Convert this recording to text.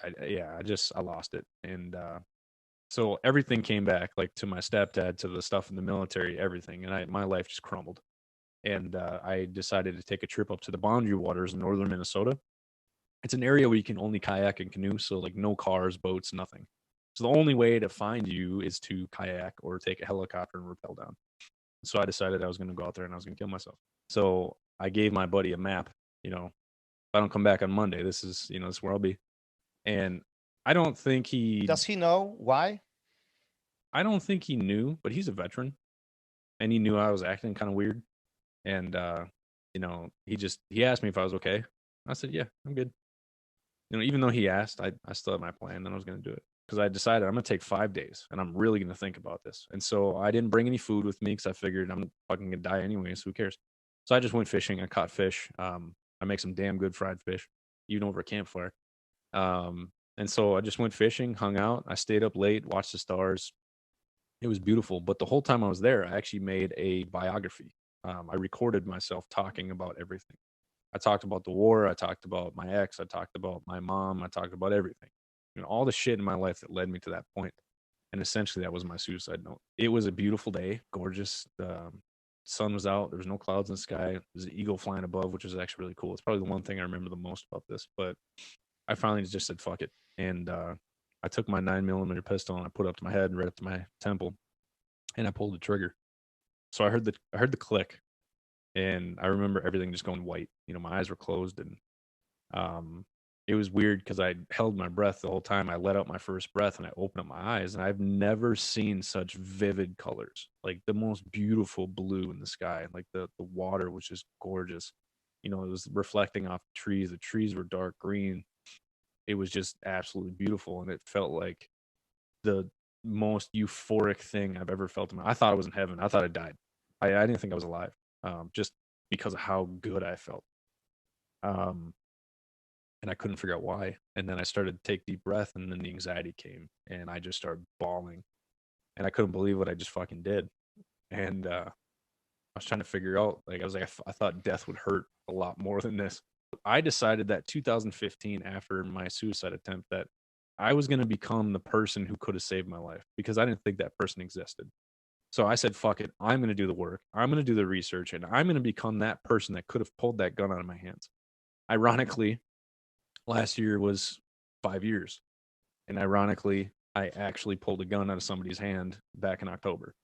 I lost it. And so everything came back, like to my stepdad, to the stuff in the military, everything. And my life just crumbled. And I decided to take a trip up to the Boundary Waters in northern Minnesota. It's an area where you can only kayak and canoe, so like no cars, boats, nothing. So the only way to find you is to kayak or take a helicopter and rappel down. So I decided I was going to go out there and I was going to kill myself. So I gave my buddy a map. You know, if I don't come back on Monday, this is this is where I'll be. And I don't think he, Does he know why? I don't think he knew, but he's a veteran, and he knew I was acting kind of weird. And he asked me if I was okay. I said, yeah, I'm good. Even though he asked, I still had my plan and I was going to do it because I decided I'm going to take 5 days and I'm really going to think about this. And so I didn't bring any food with me because I figured I'm fucking going to die anyway. So who cares? So I just went fishing. I caught fish. I make some damn good fried fish, even over a campfire. And so I just went fishing, hung out. I stayed up late, watched the stars. It was beautiful. But the whole time I was there, I actually made a biography. I recorded myself talking about everything. I talked about the war. I talked about my ex. I talked about my mom. I talked about everything. All the shit in my life that led me to that point. And essentially, that was my suicide note. It was a beautiful day, gorgeous. The sun was out. There was no clouds in the sky. There was an eagle flying above, which was actually really cool. It's probably the one thing I remember the most about this. But I finally just said, fuck it. And I took my 9mm pistol and I put it up to my head and right up to my temple. And I pulled the trigger. So I heard the click, and I remember everything just going white. My eyes were closed, and it was weird because I held my breath the whole time. I let out my first breath, and I opened up my eyes, and I've never seen such vivid colors, like the most beautiful blue in the sky, like the water was just gorgeous. It was reflecting off the trees. The trees were dark green. It was just absolutely beautiful, and it felt like the most euphoric thing I've ever felt in my. I thought I was in heaven. I thought I died. I didn't think I was alive, just because of how good I felt. Um, and I couldn't figure out why. And then I started to take deep breath, and then the anxiety came, and I just started bawling, and I couldn't believe what I just fucking did. And I was trying to figure out, like, I was like, I thought death would hurt a lot more than this. I decided that 2015, after my suicide attempt, that I was going to become the person who could have saved my life because I didn't think that person existed. So I said, fuck it. I'm going to do the work. I'm going to do the research, and I'm going to become that person that could have pulled that gun out of my hands. Ironically, last year was 5 years. And ironically, I actually pulled a gun out of somebody's hand back in October.